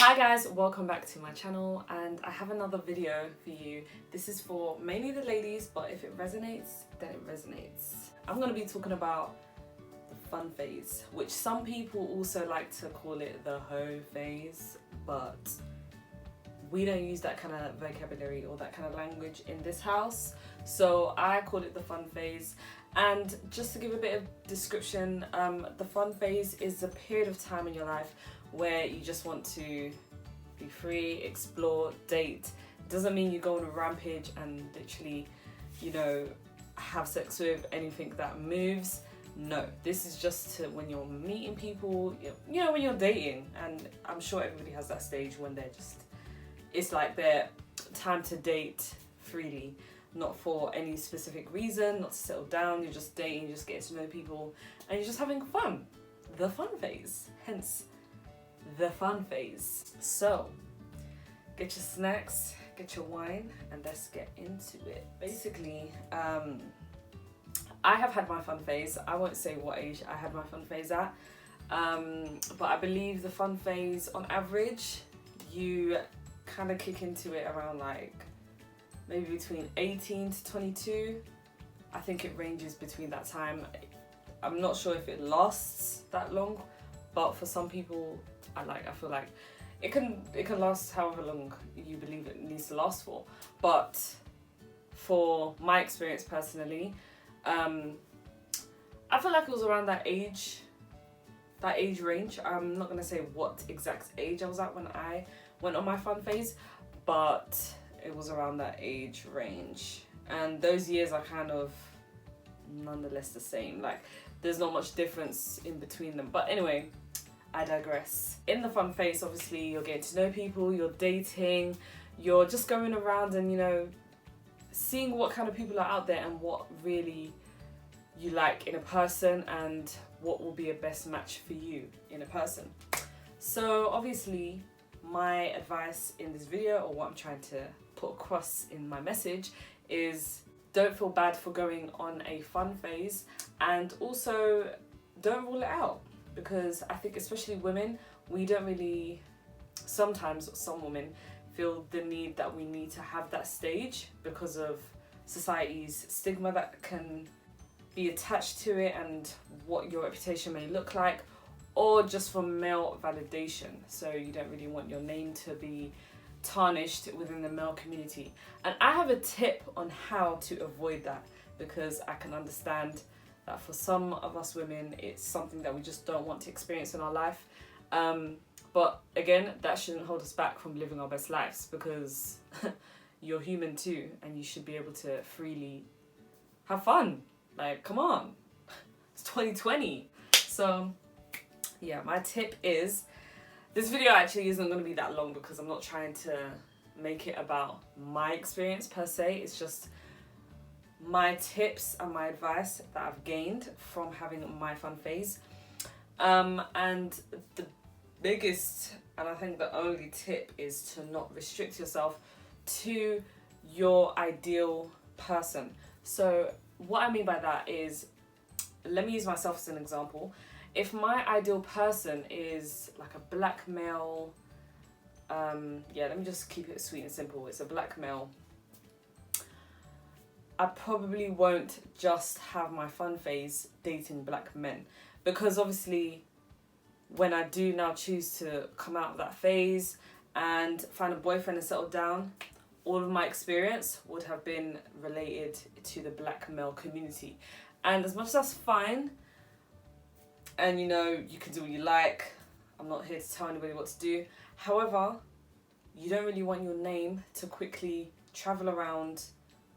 Hi guys, welcome back to my channel, and I have another video for you. This is for mainly the ladies, but if it resonates, then it resonates. I'm going to be talking about the fun phase, which some people also like to call it the hoe phase, but we don't use that kind of vocabulary or that kind of language in this house, so I call it the fun phase. And just to give a bit of description, the fun phase is a period of time in your life where you just want to be free, explore, date. Doesn't mean you go on a rampage and literally, have sex with anything that moves. No, this is just to when you're meeting people, when you're dating. And I'm sure everybody has that stage when they're just, it's like their time to date freely, not for any specific reason, not to settle down. You're just dating, you're just getting to know people, and you're just having fun. The fun phase, hence the fun phase. So get your snacks, get your wine, and let's get into it. Basically, I have had my fun phase. I won't say what age I had my fun phase at, but I believe the fun phase, on average, you kind of kick into it around like maybe between 18 to 22. I think it ranges between that time. I'm not sure if it lasts that long, but for some people, I feel like it can last however long you believe it needs to last for. But for my experience personally, I feel like it was around that age range. I'm not gonna say what exact age I was at when I went on my fun phase, but it was around that age range. And those years are kind of nonetheless the same. Like, there's not much difference in between them. But anyway, I digress. In the fun phase, obviously, you're getting to know people, you're dating, you're just going around and, seeing what kind of people are out there and what really you like in a person and what will be a best match for you in a person. So obviously, my advice in this video, or what I'm trying to put across in my message, is don't feel bad for going on a fun phase, and also don't rule it out. Because I think especially women, we don't really, sometimes some women feel the need that we need to have that stage because of society's stigma that can be attached to it and what your reputation may look like, or just for male validation. So you don't really want your name to be tarnished within the male community. And I have a tip on how to avoid that, because I can understand that for some of us women, it's something that we just don't want to experience in our life. But again, that shouldn't hold us back from living our best lives, because you're human too, and you should be able to freely have fun. Like, come on, it's 2020. So yeah, my tip is, this video actually isn't going to be that long because I'm not trying to make it about my experience per se. It's just my tips and my advice that I've gained from having my fun phase. And the biggest, and I think the only tip, is to not restrict yourself to your ideal person. So what I mean by that is, let me use myself as an example. If my ideal person is like a black male, let me just keep it sweet and simple. It's a black male. I probably won't just have my fun phase dating black men, because obviously when I do now choose to come out of that phase and find a boyfriend and settle down, all of my experience would have been related to the black male community. And as much as that's fine, and you can do what you like, I'm not here to tell anybody what to do. However, you don't really want your name to quickly travel around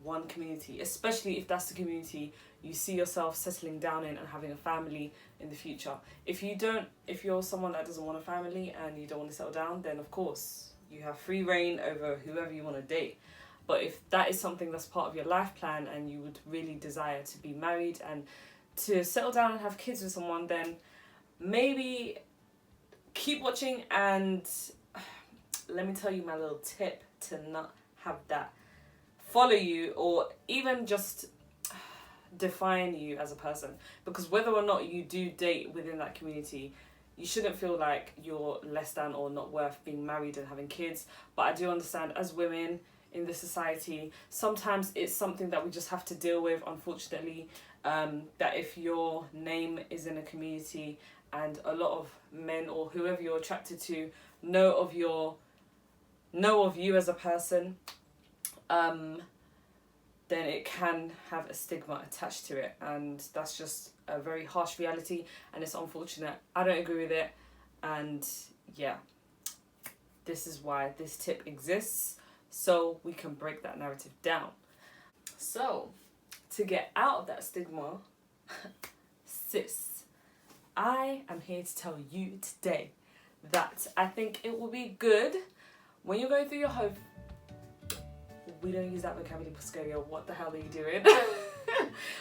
one community, especially if that's the community you see yourself settling down in and having a family in the future. If you're someone that doesn't want a family and you don't want to settle down, then of course you have free reign over whoever you want to date. But if that is something that's part of your life plan and you would really desire to be married and to settle down and have kids with someone, then maybe keep watching. And let me tell you my little tip to not have that follow you or even just define you as a person. Because whether or not you do date within that community, you shouldn't feel like you're less than or not worth being married and having kids. But I do understand, as women in this society, sometimes it's something that we just have to deal with, unfortunately. That if your name is in a community and a lot of men or whoever you're attracted to know of you as a person, then it can have a stigma attached to it, and that's just a very harsh reality, and it's unfortunate. I don't agree with it, and yeah, this is why this tip exists, so we can break that narrative down. So, to get out of that stigma, sis, I am here to tell you today that I think it will be good when you go through your home. We don't use that vocabulary, Pascalia. What the hell are you doing?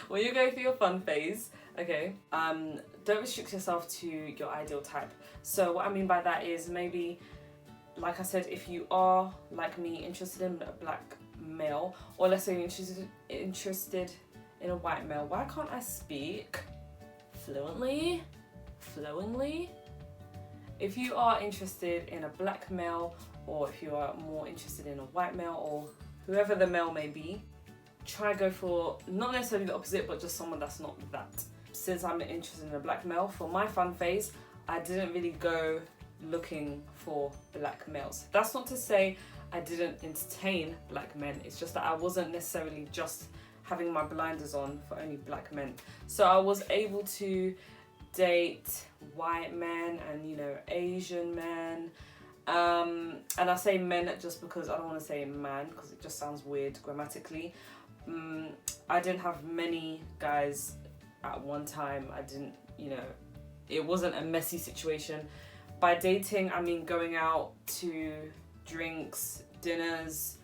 When you go through your fun phase, okay, don't restrict yourself to your ideal type. So what I mean by that is, maybe, like I said, if you are, like me, interested in a black male, or let's say you're interested in a white male. Why can't I speak flowingly? If you are interested in a black male, or if you are more interested in a white male, or whoever the male may be, try go for not necessarily the opposite, but just someone that's not that. Since I'm interested in a black male, for my fun phase, I didn't really go looking for black males. That's not to say I didn't entertain black men, it's just that I wasn't necessarily just having my blinders on for only black men. So I was able to date white men and, you know, Asian men. And I say men just because I don't want to say man, because it just sounds weird grammatically. I didn't have many guys at one time. I didn't, you know, it wasn't a messy situation. By dating, I mean going out to drinks, dinners,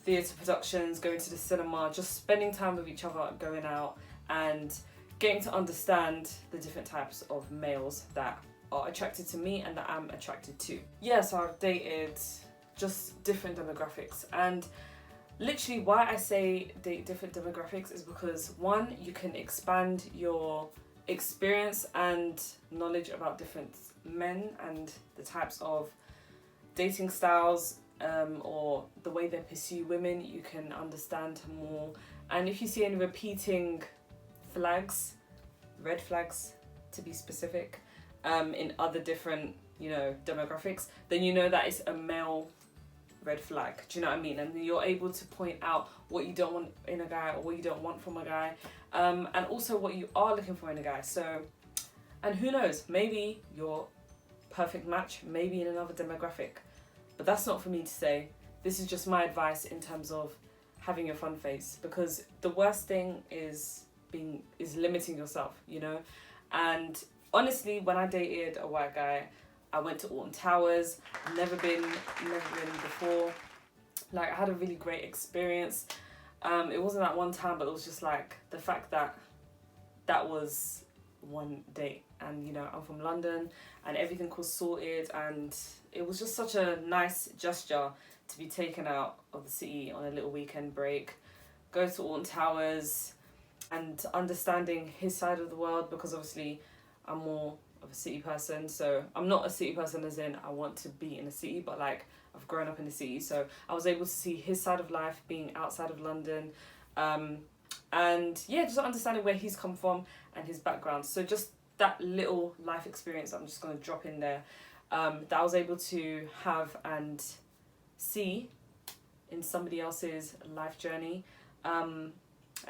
theatre productions, going to the cinema, just spending time with each other, going out, and getting to understand the different types of males that are attracted to me and that I'm attracted to. Yeah, so I've dated just different demographics, and literally why I say date different demographics is because, one, you can expand your experience and knowledge about different men and the types of dating styles, or the way they pursue women. You can understand more, and if you see any repeating flags, red flags to be specific, in other different, you know, demographics, then you know that it's a male red flag. Do you know what I mean? And you're able to point out what you don't want in a guy, or what you don't want from a guy, and also what you are looking for in a guy. So, and who knows, maybe your perfect match, maybe in another demographic, but that's not for me to say. This is just my advice in terms of having your fun phase, because the worst thing is limiting yourself, you know. And honestly, when I dated a white guy, I went to Alton Towers. Never been before. Like, I had a really great experience. It wasn't that one time, but it was just like the fact that that was one date, and, you know, I'm from London and everything was sorted, and it was just such a nice gesture to be taken out of the city on a little weekend break, go to Alton Towers, and understanding his side of the world, because obviously I'm more of a city person. So I'm not a city person as in I want to be in a city, but like I've grown up in the city, so I was able to see his side of life being outside of London, and yeah, just understanding where he's come from and his background. So just that little life experience I'm just going to drop in there, that I was able to have and see in somebody else's life journey. And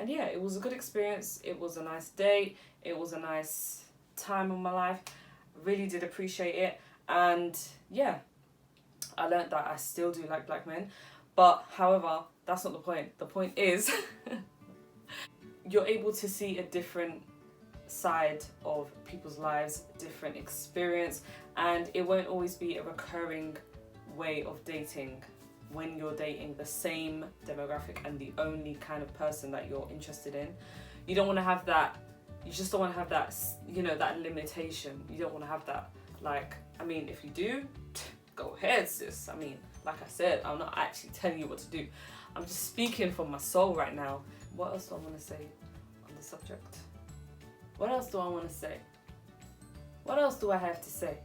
yeah, it was a good experience. It was a nice day. It was a nice time of my life. Really did appreciate it. And yeah, I learned that I still do like black men. But however, that's not the point. The point is you're able to see a different side of people's lives, different experience, and it won't always be a recurring way of dating when you're dating the same demographic and the only kind of person that you're interested in. You don't want to have that, you just don't want to have that, you know, that limitation. You don't want to have that, like, I mean, if you do, go ahead, sis. I mean, like I said, I'm not actually telling you what to do. I'm just speaking from my soul right now. What else do I want to say on the subject? What else do I want to say? What else do I have to say?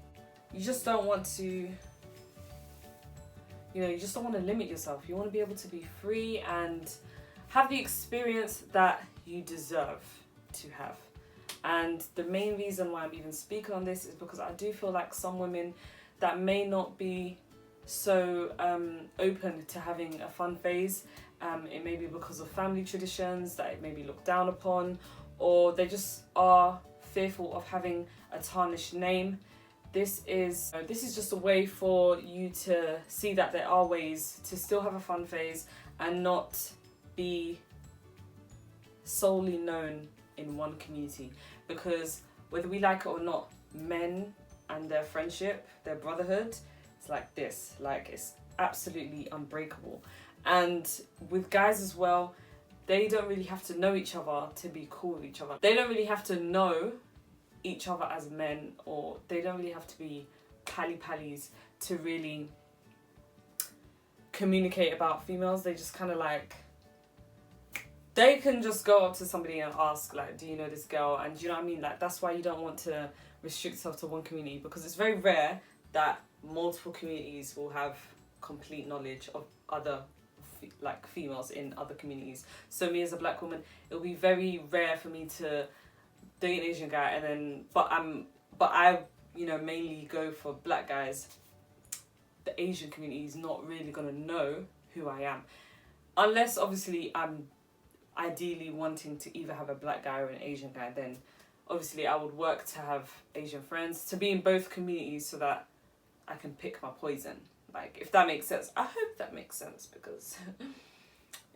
You just don't want to, you just don't want to limit yourself. You want to be able to be free and have the experience that you deserve to have. And the main reason why I'm even speaking on this is because I do feel like some women that may not be so open to having a fun phase, it may be because of family traditions that it may be looked down upon, or they just are fearful of having a tarnished name. This is just a way for you to see that there are ways to still have a fun phase and not be solely known in one community. Because whether we like it or not, men and their friendship, their brotherhood, it's like this. Like, it's absolutely unbreakable. And with guys as well, they don't really have to know each other to be cool with each other. They don't really have to know each other as men, or they don't really have to be pally-pallies to really communicate about females. They just kind of like, they can just go up to somebody and ask, like, do you know this girl? And do you know what I mean? Like, that's why you don't want to restrict yourself to one community, because it's very rare that multiple communities will have complete knowledge of other females in other communities. So me as a black woman, it'll be very rare for me to date an Asian guy and then but I mainly go for black guys. The Asian community is not really gonna know who I am, unless obviously I'm ideally wanting to either have a black guy or an Asian guy. Then obviously I would work to have Asian friends, to be in both communities so that I can pick my poison. Like, if that makes sense. I hope that makes sense, because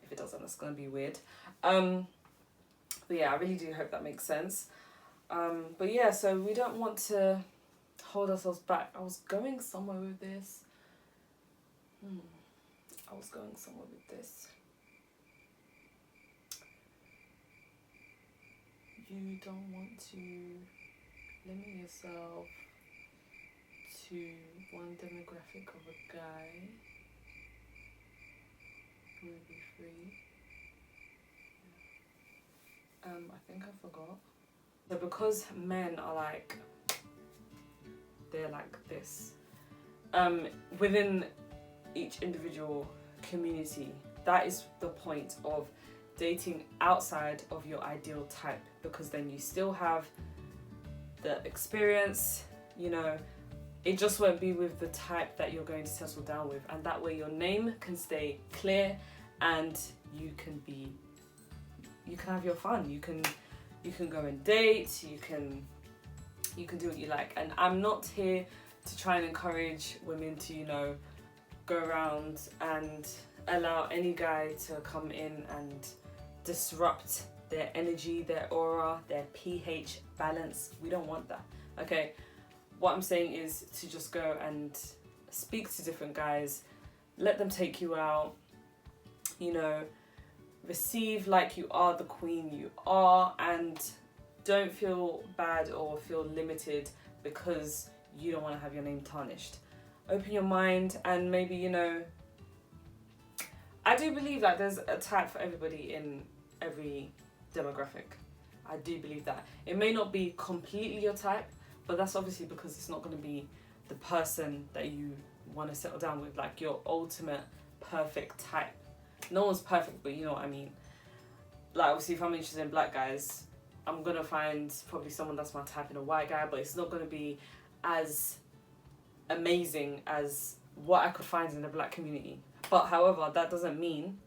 if it doesn't, it's gonna be weird. But yeah, I really do hope that makes sense. But yeah, so we don't want to hold ourselves back. I was going somewhere with this. You don't want to limit yourself to one demographic of a guy who will be free. I think I forgot. So because men are like, they're like this, within each individual community, that is the point of dating outside of your ideal type, because then you still have the experience, it just won't be with the type that you're going to settle down with, and that way your name can stay clear and you can have your fun. You can go and date, you can do what you like. And I'm not here to try and encourage women to go around and allow any guy to come in and disrupt their energy, their aura, their pH balance. We don't want that, okay? What I'm saying is to just go and speak to different guys, let them take you out, receive like you are the queen you are, and don't feel bad or feel limited because you don't want to have your name tarnished. Open your mind, and maybe, I do believe that there's a type for everybody in every demographic. I do believe that. It may not be completely your type, but that's obviously because it's not going to be the person that you want to settle down with, like your ultimate perfect type. No one's perfect, but you know what I mean. Like, obviously, if I'm interested in black guys, I'm going to find probably someone that's my type in a white guy, but it's not going to be as amazing as what I could find in the black community. But however, that doesn't mean,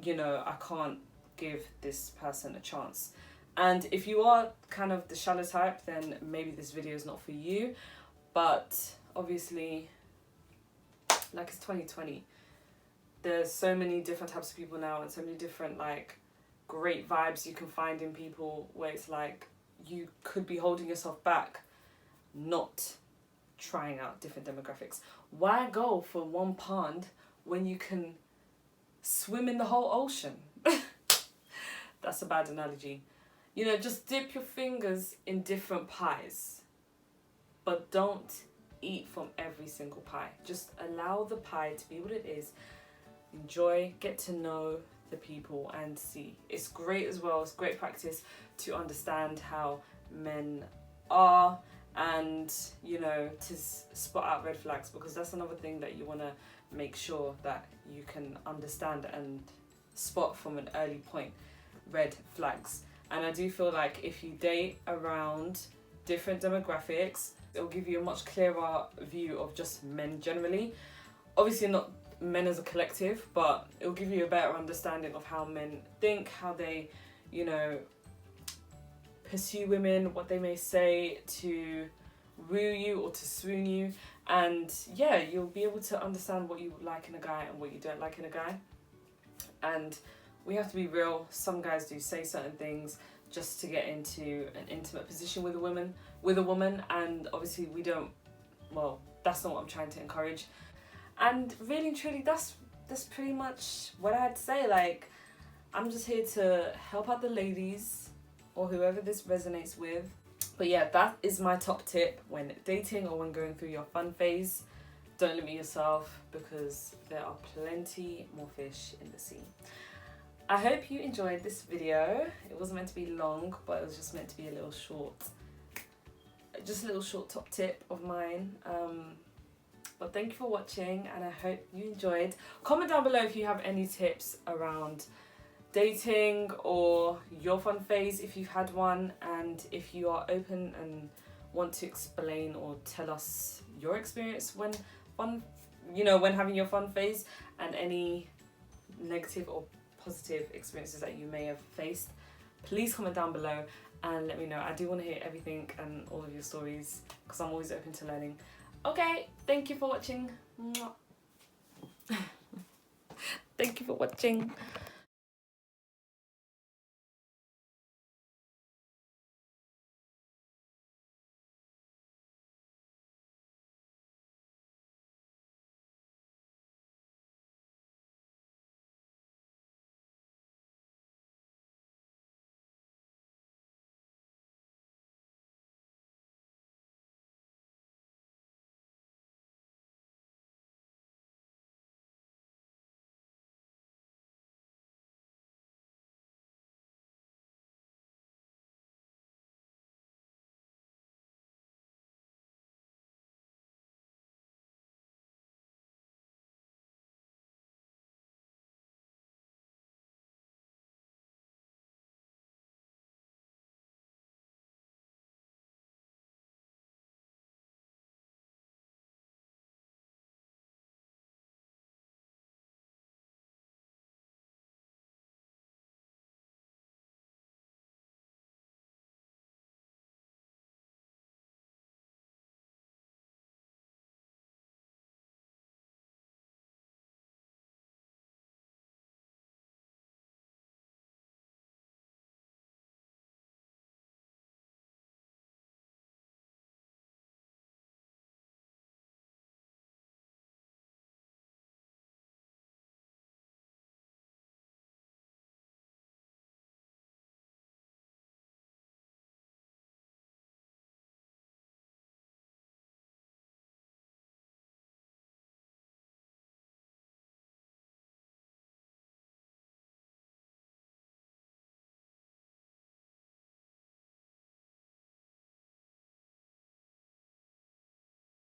I can't give this person a chance. And if you are kind of the shallow type, then maybe this video is not for you. But obviously, like, it's 2020. There's so many different types of people now, and so many different, great vibes you can find in people, where it's like you could be holding yourself back, not trying out different demographics. Why go for one pond when you can swim in the whole ocean? That's a bad analogy. Just dip your fingers in different pies, but don't eat from every single pie. Just allow the pie to be what it is. Enjoy, get to know the people, and see. It's great as well, it's great practice to understand how men are and, you know, to spot out red flags, because that's another thing that you want to make sure that you can understand and spot from an early point, red flags. And I do feel like if you date around different demographics, it'll give you a much clearer view of just men generally. Obviously not men as a collective, but it'll give you a better understanding of how men think, how they, you know, pursue women, what they may say to woo you or to swoon you. And yeah, you'll be able to understand what you like in a guy and what you don't like in a guy. And we have to be real, some guys do say certain things just to get into an intimate position with a woman, and obviously we don't, well, that's not what I'm trying to encourage. And really and truly, that's pretty much what I had to say. Like, I'm just here to help out the ladies or whoever this resonates with. But yeah, that is my top tip when dating or when going through your fun phase. Don't limit yourself, because there are plenty more fish in the sea. I hope you enjoyed this video. It wasn't meant to be long, but it was just meant to be a little short top tip of mine. But thank you for watching, and I hope you enjoyed. Comment down below if you have any tips around dating or your fun phase, if you've had one, and if you are open and want to explain or tell us your experience when having your fun phase, and any negative or positive experiences that you may have faced. Please comment down below and let me know. I do want to hear everything and all of your stories, because I'm always open to learning. Okay, thank you for watching. Thank you for watching.